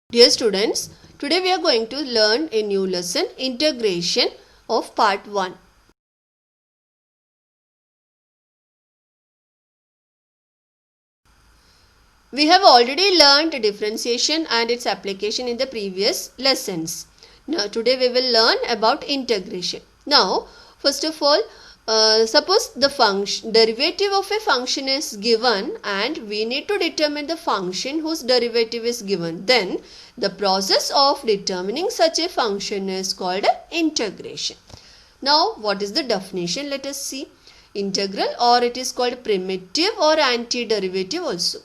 Dear students, today we are going to learn a new lesson, integration of part 1. We have already learned differentiation and its application in the previous lessons. Now today we will learn about integration. Now first of all, suppose the function derivative of a function is given and we need to determine the function whose derivative is given. Then the process of determining such a function is called integration. Now what is the definition? Let us see. Integral, or it is called primitive or antiderivative also.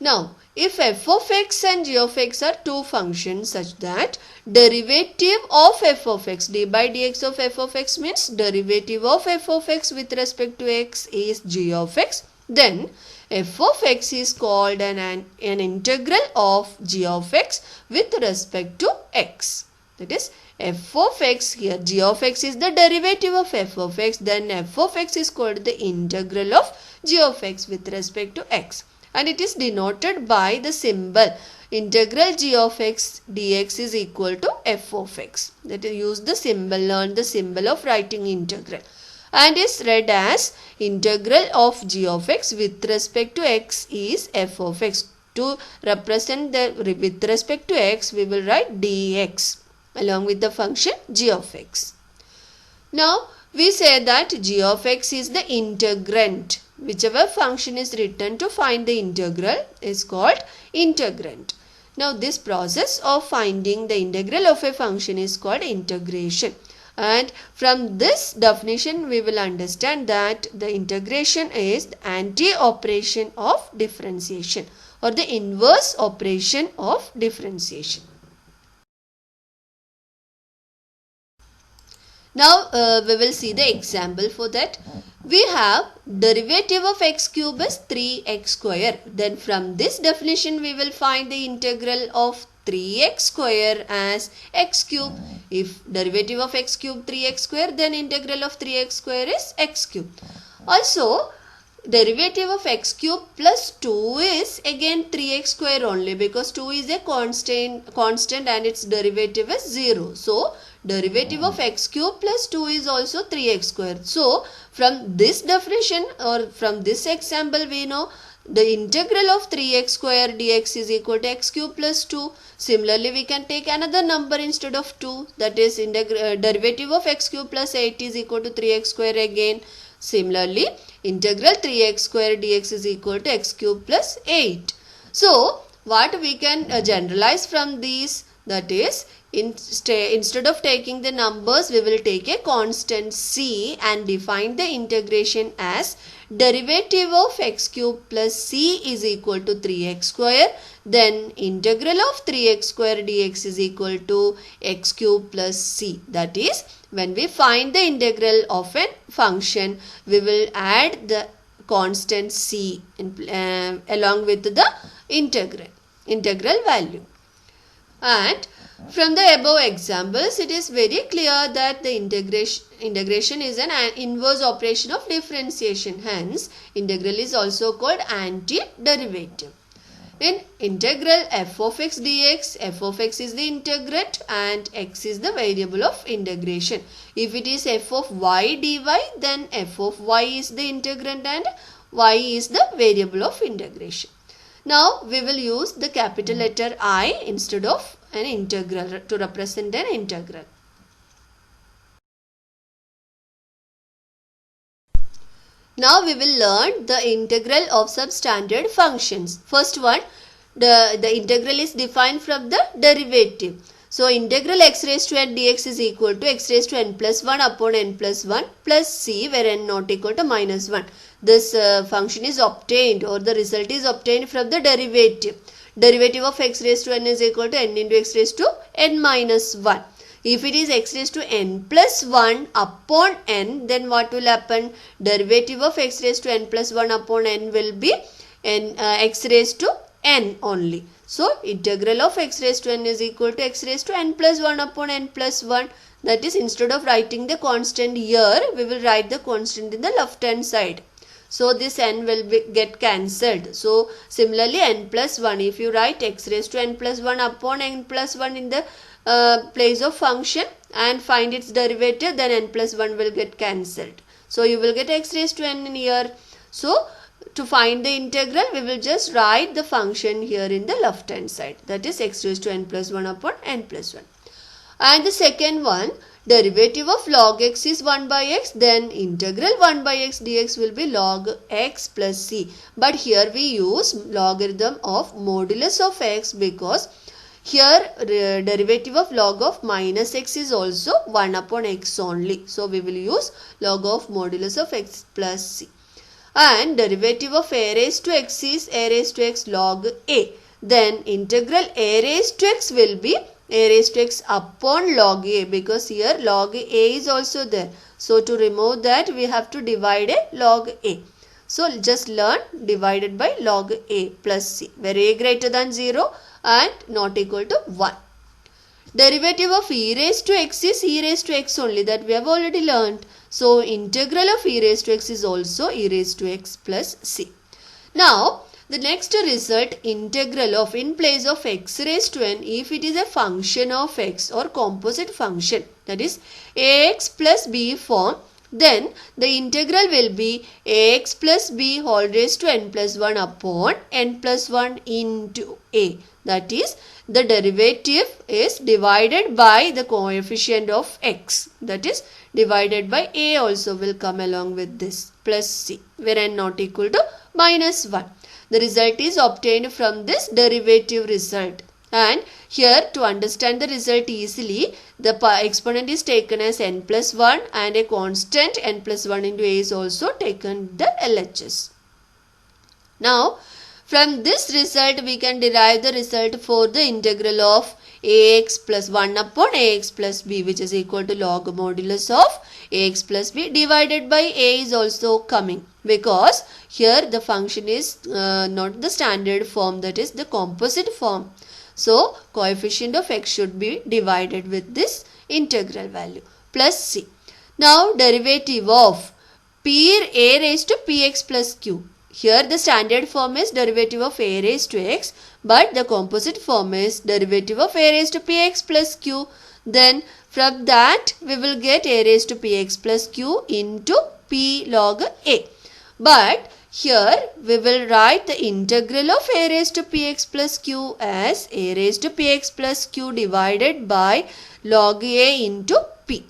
Now, if f of x and g of x are two functions such that derivative of f of x, d by dx of f of x means derivative of f of x with respect to x is g of x, then f of x is called an integral of g of x with respect to x. That is, f of x, here g of x is the derivative of f of x, then f of x is called the integral of g of x with respect to x. And it is denoted by the symbol integral g of x dx is equal to f of x. That is, use the symbol, learn the symbol of writing integral, and is read as integral of g of x with respect to x is f of x. To represent the with respect to x, we will write dx along with the function g of x. Now we say that g of x is the integrand. Whichever function is written to find the integral is called integrand. Now this process of finding the integral of a function is called integration. And from this definition we will understand that the integration is the anti-operation of differentiation or the inverse operation of differentiation. Now we will see the example for that. We have derivative of x cube is 3x square. Then from this definition we will find the integral of 3x square as x cube. If derivative of x cube 3x square, then integral of 3x square is x cube. Also derivative of x cube plus 2 is again 3x square only, because 2 is a constant and its derivative is 0. So derivative of x cube plus 2 is also 3x square. So from this definition or from this example we know the integral of 3x square dx is equal to x cube plus 2. Similarly, we can take another number instead of 2, that is derivative of x cube plus 8 is equal to 3x square again. Similarly, integral 3x square dx is equal to x cube plus 8. So what we can generalize from these, that is, instead of taking the numbers, we will take a constant c and define the integration as derivative of x cube plus c is equal to 3x square. Then integral of 3x square dx is equal to x cube plus c. That is, when we find the integral of a function, we will add the constant c along with the integral value. And from the above examples, it is very clear that the integration is an inverse operation of differentiation. Hence, integral is also called antiderivative. In integral f of x dx, f of x is the integrand and x is the variable of integration. If it is f of y dy, then f of y is the integrand and y is the variable of integration. Now we will use the capital letter I instead of an integral to represent an integral. Now we will learn the integral of substandard functions. First one, the integral is defined from the derivative. So integral x raised to n dx is equal to x raised to n plus 1 upon n plus 1 plus c, where n not equal to minus 1. This function is obtained, or the result is obtained from the derivative. Derivative of x raised to n is equal to n into x raised to n minus 1. If it is x raised to n plus 1 upon n, then what will happen? Derivative of x raised to n plus 1 upon n will be x raised to n only. So integral of x raised to n is equal to x raised to n plus 1 upon n plus 1. That is, instead of writing the constant here, we will write the constant in the left hand side. So this n will get cancelled. So similarly n plus 1, if you write x raised to n plus 1 upon n plus 1 in the place of function and find its derivative, then n plus 1 will get cancelled. So you will get x raised to n in here. So to find the integral, we will just write the function here in the left hand side, that is x raised to n plus 1 upon n plus 1. And the second one, derivative of log x is 1 by x, then integral 1 by x dx will be log x plus c. But here we use logarithm of modulus of x because here derivative of log of minus x is also 1 upon x only. So we will use log of modulus of x plus c. And derivative of a raised to x is a raised to x log a. Then integral a raised to x will be a raised to x upon log a, because here log a is also there. So to remove that, we have to divide a log a. So just learn divided by log a plus c, where a greater than 0 and not equal to 1. Derivative of e raised to x is e raised to x only, that we have already learned. So integral of e raised to x is also e raised to x plus c. Now the next result, integral of in place of x raised to n, if it is a function of x or composite function, that is ax plus b form, then the integral will be ax plus b whole raised to n plus 1 upon n plus 1 into a. That is, the derivative is divided by the coefficient of x, that is divided by a also will come along with this plus c, where n not equal to minus 1. The result is obtained from this derivative result. And here, to understand the result easily, the exponent is taken as n plus 1 and a constant n plus 1 into a is also taken the LHS. Now, from this result we can derive the result for the integral of ax plus 1 upon ax plus b, which is equal to log modulus of ax plus b divided by a is also coming, because here the function is not the standard form, that is the composite form. So coefficient of x should be divided with this integral value plus c. Now derivative of p a raised to px plus q. Here the standard form is derivative of a raised to x, but the composite form is derivative of a raised to px plus q. Then from that we will get a raised to px plus q into p log a. But here we will write the integral of a raised to px plus q as a raised to px plus q divided by log a into p.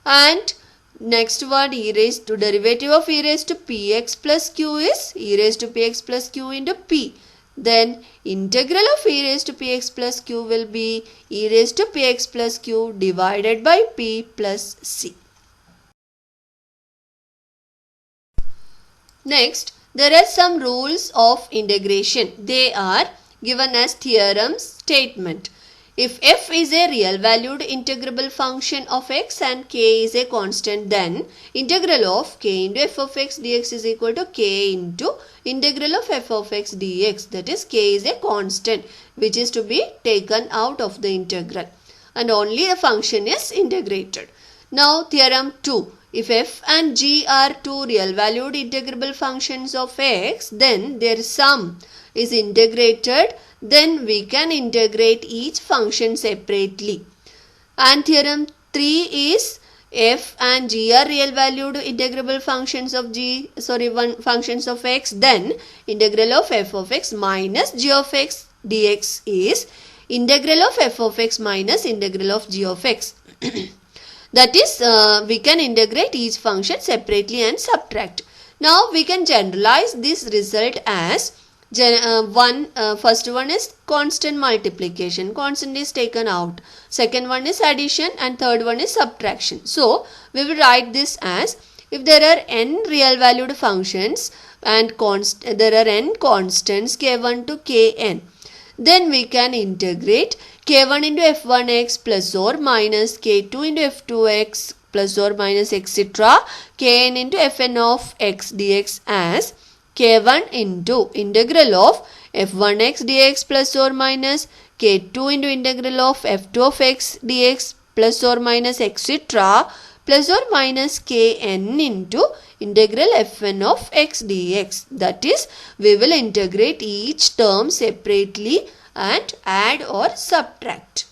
And next one, e raised to derivative of e raised to px plus q is e raised to px plus q into p. Then integral of e raised to px plus q will be e raised to px plus q divided by p plus c. Next, there are some rules of integration. They are given as theorem statement. If f is a real valued integrable function of x and k is a constant, then integral of k into f of x dx is equal to k into integral of f of x dx. That is, k is a constant which is to be taken out of the integral and only the function is integrated. Now theorem 2. If f and g are two real valued integrable functions of x, then their sum is integrated, then we can integrate each function separately. And theorem 3 is f and g are real valued integrable functions of functions of x, then integral of f of x minus g of x dx is integral of f of x minus integral of g of x. That is, we can integrate each function separately and subtract. Now we can generalize this result as first one is constant multiplication, constant is taken out. Second one is addition and third one is subtraction. So we will write this as, if there are n real valued functions and there are n constants k1 to kn, then we can integrate k1 into f1x plus or minus k2 into f2x plus or minus etc. kn into fn of x dx as k1 into integral of f1x dx plus or minus k2 into integral of f2 of x dx plus or minus etc. plus or minus kn into integral fn of x dx. That is, we will integrate each term separately and add or subtract.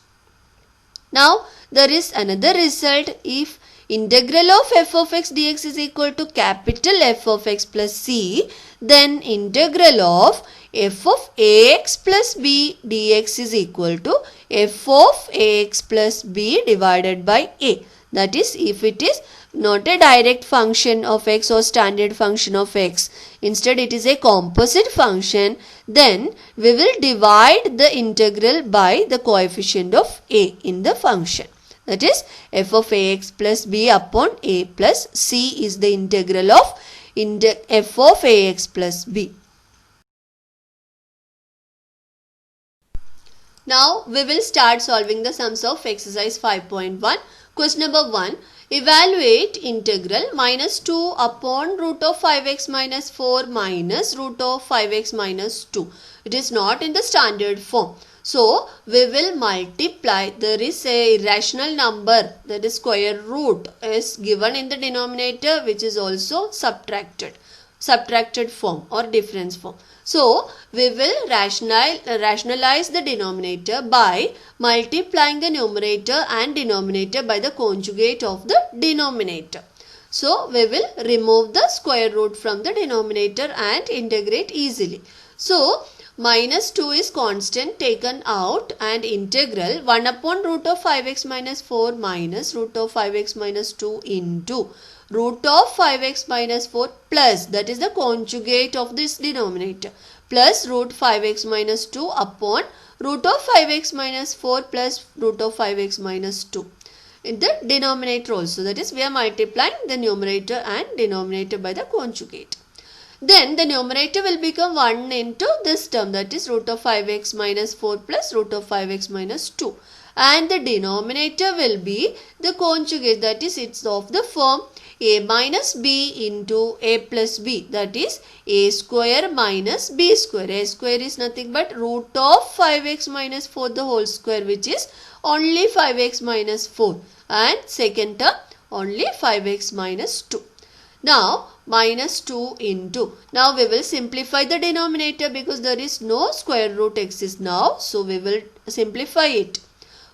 Now, there is another result. If integral of f of x dx is equal to capital F of x plus c, then integral of f of ax plus b dx is equal to f of ax plus b divided by a. That is, if it is not a direct function of x or standard function of x, instead it is a composite function, then we will divide the integral by the coefficient of a in the function. That is, f of ax plus b upon a plus c is the integral of f of ax plus b. Now we will start solving the sums of exercise 5.1. Question number 1. Evaluate integral minus 2 upon root of 5x minus 4 minus root of 5x minus 2. It is not in the standard form. So, we will multiply. There is a irrational number, that is square root is given in the denominator, which is also subtracted form or difference form. So, we will rationalize the denominator by multiplying the numerator and denominator by the conjugate of the denominator. So, we will remove the square root from the denominator and integrate easily. So, minus 2 is constant taken out and integral 1 upon root of 5x minus 4 minus root of 5x minus 2 into root of 5x minus 4 plus, that is the conjugate of this denominator, plus root 5x minus 2 upon root of 5x minus 4 plus root of 5x minus 2 in the denominator also. That is, we are multiplying the numerator and denominator by the conjugate. Then the numerator will become 1 into this term, that is root of 5x minus 4 plus root of 5x minus 2. And the denominator will be the conjugate, that is, it's of the form a minus b into a plus b, that is a square minus b square. A square is nothing but root of 5x minus 4 the whole square, which is only 5x minus 4, and second term only 5x minus 2. Now, minus 2 into, now we will simplify the denominator because there is no square root exists now. So, we will simplify it.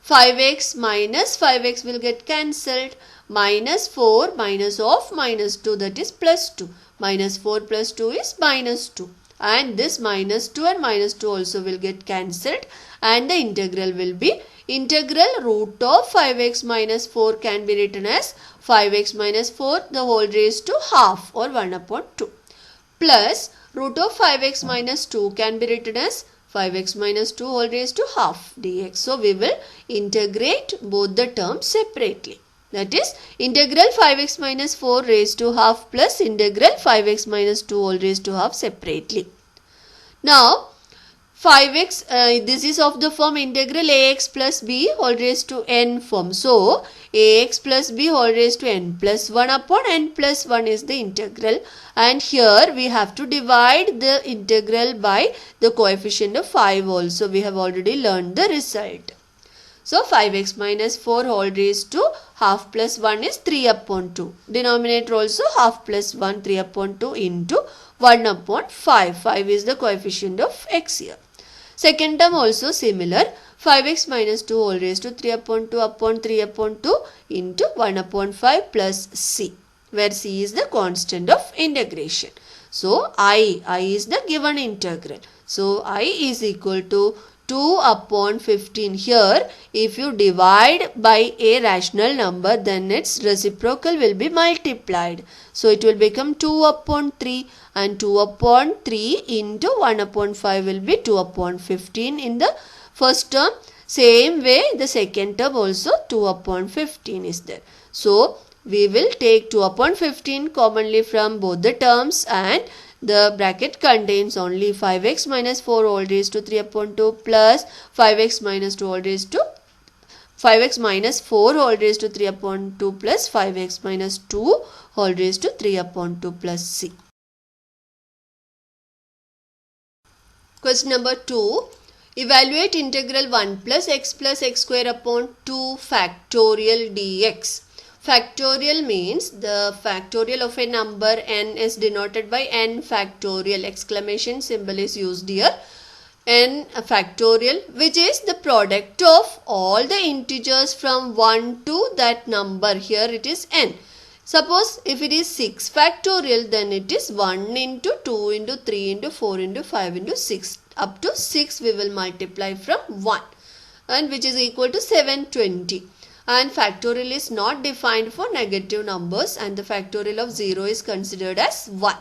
5x minus 5x will get cancelled. Minus 4 minus of minus 2, that is plus 2. Minus 4 plus 2 is minus 2. And this minus 2 and minus 2 also will get cancelled. And the integral will be integral root of 5x minus 4 can be written as 5x minus 4 the whole raised to half or 1 upon 2. Plus root of 5x minus 2 can be written as 5x minus 2 whole raised to half dx. So, we will integrate both the terms separately. That is, integral 5x minus 4 raised to half plus integral 5x minus 2 whole raised to half separately. Now, 5x, this is of the form integral ax plus b whole raised to n form. So, ax plus b whole raised to n plus 1 upon n plus 1 is the integral. And here we have to divide the integral by the coefficient of 5 also. We have already learned the result. So, 5x minus 4 whole raised to half plus 1 is 3 upon 2. Denominator also half plus 1, 3 upon 2 into 1 upon 5. 5 is the coefficient of x here. Second term also similar. 5x minus 2 whole raised to 3 upon 3 upon 2 into 1 upon 5 plus c, where c is the constant of integration. So, I is the given integral. So, I is equal to 2 upon 15. Here, if you divide by a rational number, then its reciprocal will be multiplied. So, it will become 2 upon 3 and 2 upon 3 into 1 upon 5 will be 2 upon 15 in the first term. Same way, the second term also 2 upon 15 is there. So, we will take 2 upon 15 commonly from both the terms, and the bracket contains only 5x minus 4 whole raised to 3 upon 2 plus 5x minus 2 whole raised to 5x minus 4 whole raised to 3 upon 2 plus 5x minus 2 whole raised to 3 upon 2 plus c. Question number 2. Evaluate integral 1 plus x square upon 2 factorial dx. Factorial means the factorial of a number n is denoted by n factorial. Exclamation symbol is used here. N factorial, which is the product of all the integers from 1 to that number. Here it is n. Suppose if it is 6 factorial, then it is 1 into 2 into 3 into 4 into 5 into 6. Up to 6 we will multiply from 1, and which is equal to 720. And factorial is not defined for negative numbers, and the factorial of 0 is considered as 1.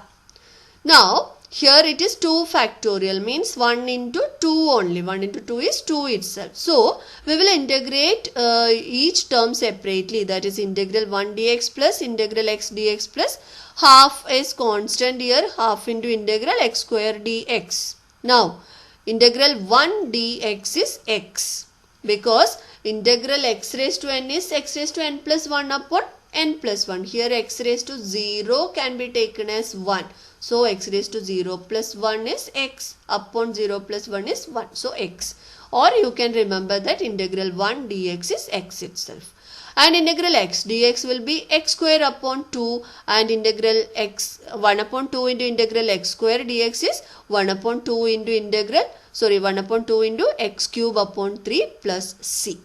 Now here it is 2 factorial, means 1 into 2 only. 1 into 2 is 2 itself. So we will integrate each term separately, that is integral 1 dx plus integral x dx plus half is constant here, half into integral x square dx. Now integral 1 dx is x, because integral x raised to n is x raised to n plus 1 upon n plus 1. Here x raised to 0 can be taken as 1. So x raised to 0 plus 1 is x, upon 0 plus 1 is 1. So x. Or you can remember that integral 1 dx is x itself. And integral x dx will be x square upon 2, and integral x 1 upon 2 into integral x square dx is 1 upon 2 into integral 1 upon 2 into x cube upon 3 plus c.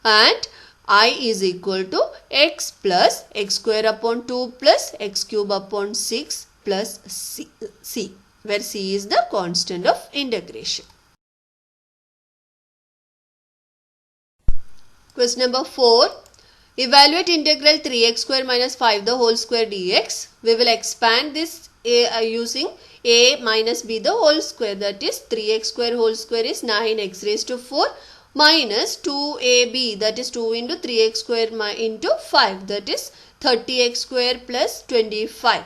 And I is equal to x plus x square upon 2 plus x cube upon 6 plus c, where c is the constant of integration. Question number 4. Evaluate integral 3x square minus 5 the whole square dx. We will expand this using a minus b the whole square, that is 3x square whole square is 9x raised to 4 minus 2ab, that is 2 into 3x square into 5, that is 30x square plus 25.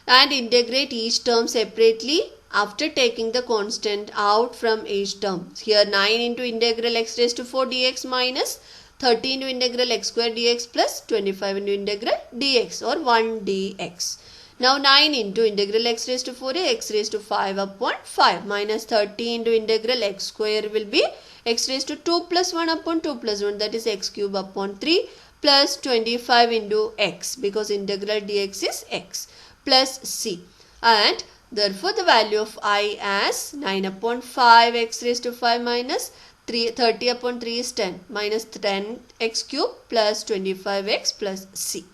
And integrate each term separately after taking the constant out from each term. Here 9 into integral x raised to 4 dx minus 30 into integral x square dx plus 25 into integral dx, or 1 dx. Now 9 into integral x raised to 4 is x raised to 5 upon 5 minus 30 into integral x square will be x raised to 2 plus 1 upon 2 plus 1, that is x cube upon 3 plus 25 into x, because integral dx is x, plus c. And therefore the value of I as 9 upon 5 x raised to 5 minus 30 upon 3 is 10 minus 10 x cube plus 25x plus c.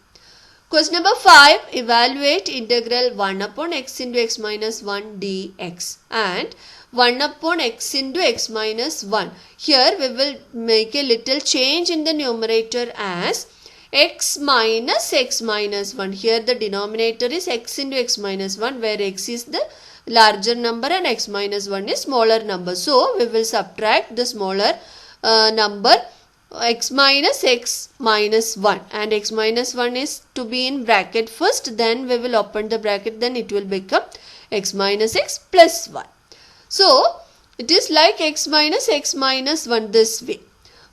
Question number 5. Evaluate integral 1 upon x into x minus 1 dx and 1 upon x into x minus 1. Here we will make a little change in the numerator as x minus 1. Here the denominator is x into x minus 1, where x is the larger number and x minus 1 is smaller number. So we will subtract the smaller number x minus 1, and x minus 1 is to be in bracket first, then we will open the bracket, then it will become x minus x plus 1. So it is like x minus 1 this way.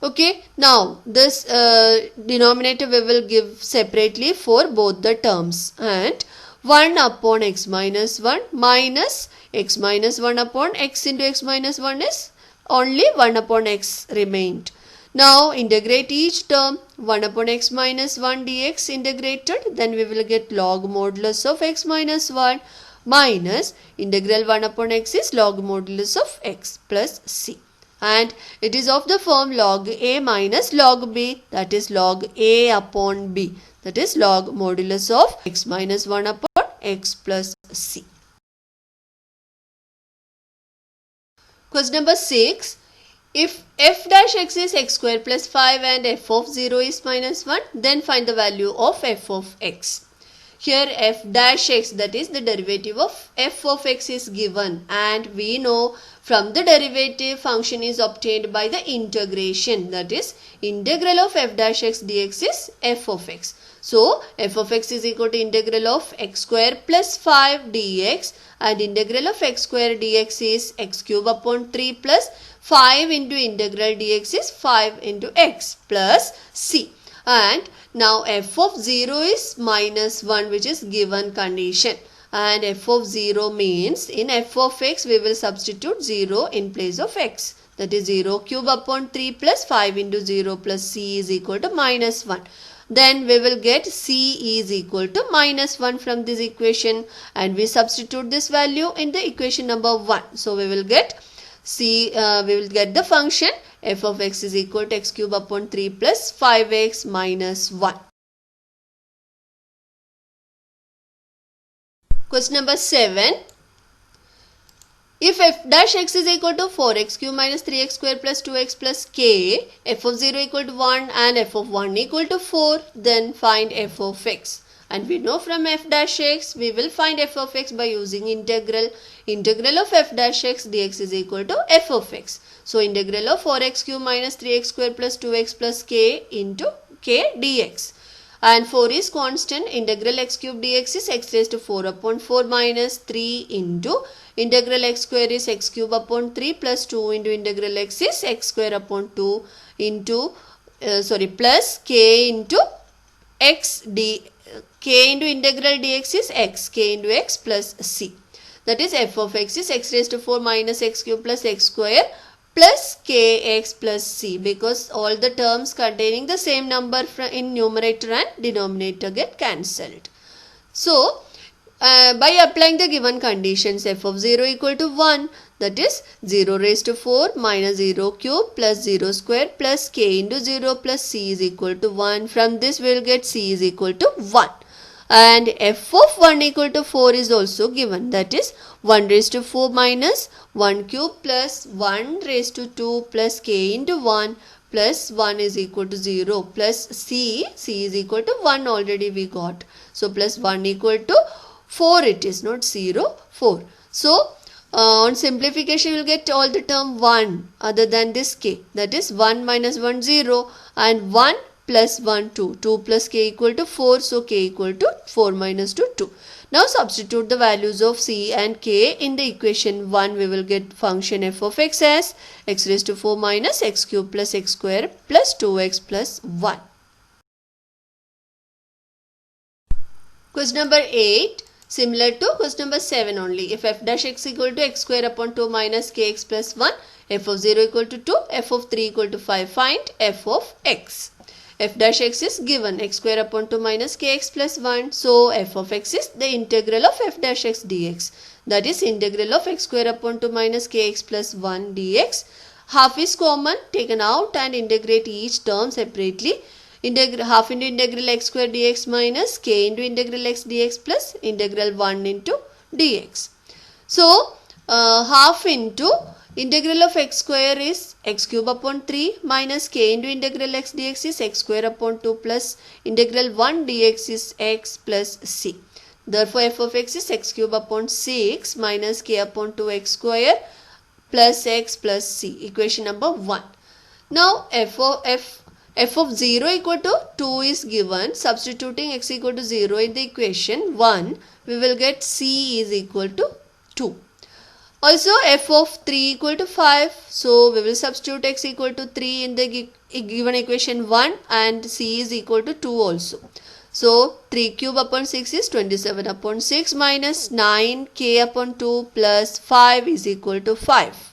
Okay, now this denominator we will give separately for both the terms, and 1 upon x minus 1 minus x minus 1 upon x into x minus 1 is only 1 upon x remained. Now integrate each term. 1 upon x minus 1 dx integrated, then we will get log modulus of x minus 1 minus integral 1 upon x is log modulus of x plus c. And it is of the form log a minus log b, that is log a upon b, that is log modulus of x minus 1 upon x plus c. Question number 6. If f dash x is x square plus 5 and f of 0 is minus 1, then find the value of f of x. Here f dash x, that is the derivative of f of x, is given, and we know from the derivative function is obtained by the integration, that is integral of f dash x dx is f of x. So f of x is equal to integral of x square plus 5 dx, and integral of x square dx is x cube upon 3 plus 5 into integral dx is 5 into x plus c. And now f of 0 is minus 1, which is given condition, and f of 0 means in f of x we will substitute 0 in place of x, that is 0 cube upon 3 plus 5 into 0 plus c is equal to minus 1. then we will get C is equal to minus 1 from this equation, and we substitute this value in the equation number 1. So we will get the function f of x is equal to x cube upon 3 plus 5x minus 1. Question number 7. If f dash x is equal to 4x cube minus 3x square plus 2x plus k, f of 0 equal to 1 and f of 1 equal to 4, then find f of x. And we know from f dash x, we will find f of x by using integral. Integral of f dash x dx is equal to f of x. So integral of 4x cube minus 3x square plus 2x plus k into k dx. And 4 is constant. Integral x cube dx is x raised to 4 upon 4 minus 3 into integral x square is x cube upon 3 plus 2 into integral x is x square upon 2 into plus k into x d k into integral dx is x, k into x plus c. That is f of x is x raised to 4 minus x cube plus x square plus kx plus c, because all the terms containing the same number in numerator and denominator get cancelled. So by applying the given conditions, f of 0 equal to 1, that is 0 raised to 4 minus 0 cube plus 0 square plus k into 0 plus c is equal to 1. From this we will get c is equal to 1. And f of 1 equal to 4 is also given, that is 1 raised to 4 minus 1 cube plus 1 raised to 2 plus k into 1 plus 1 is equal to 0 plus c is equal to 1 already we got. So plus 1 equal to 4 it is, not 0, 4. So on simplification we will get all the term 1 other than this k, that is 1 minus 1 0 and 1 plus 1 2, 2 plus k equal to 4, so k equal to 4 minus 2 2. Now substitute the values of c and k in the equation 1. We will get function f of x as x raised to 4 minus x cube plus x square plus 2x plus 1. Question number 8. Similar to question number 7 only. If f dash x equal to x square upon 2 minus kx plus 1, f of 0 equal to 2, f of 3 equal to 5, find f of x. F dash x is given, x square upon 2 minus kx plus 1. So f of x is the integral of f dash x dx. That is integral of x square upon 2 minus kx plus 1 dx. Half is common, taken out and integrate each term separately. Half into integral x square dx minus k into integral x dx plus integral 1 into dx. So half into integral of x square is x cube upon 3 minus k into integral x dx is x square upon 2 plus integral 1 dx is x plus c. Therefore f of x is x cube upon 6 minus k upon 2 x square plus x plus c. Equation number 1. Now f of 0 equal to 2 is given. Substituting x equal to 0 in the equation 1, we will get c is equal to 2. Also f of 3 equal to 5. So we will substitute x equal to 3 in the given equation 1 and c is equal to 2 also. So 3 cube upon 6 is 27 upon 6 minus 9 k upon 2 plus 5 is equal to 5.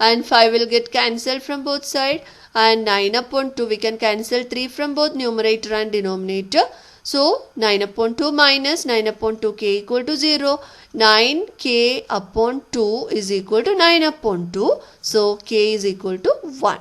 And 5 will get cancelled from both sides. And 9 upon 2 we can cancel 3 from both numerator and denominator. So 9 upon 2 minus 9 upon 2 k equal to 0. 9 k upon 2 is equal to 9 upon 2. So k is equal to 1.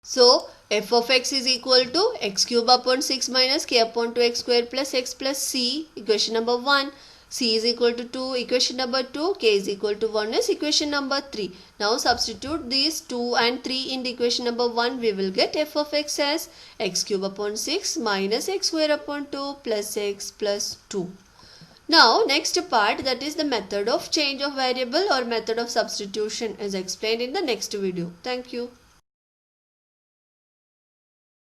So f of x is equal to x cube upon 6 minus k upon 2 x square plus x plus c. Equation number 1. C is equal to 2, equation number 2, k is equal to 1 is equation number 3. Now substitute these 2 and 3 in the equation number 1, we will get f of x as x cube upon 6 minus x square upon 2 plus x plus 2. Now next part, that is the method of change of variable or method of substitution, is explained in the next video. Thank you.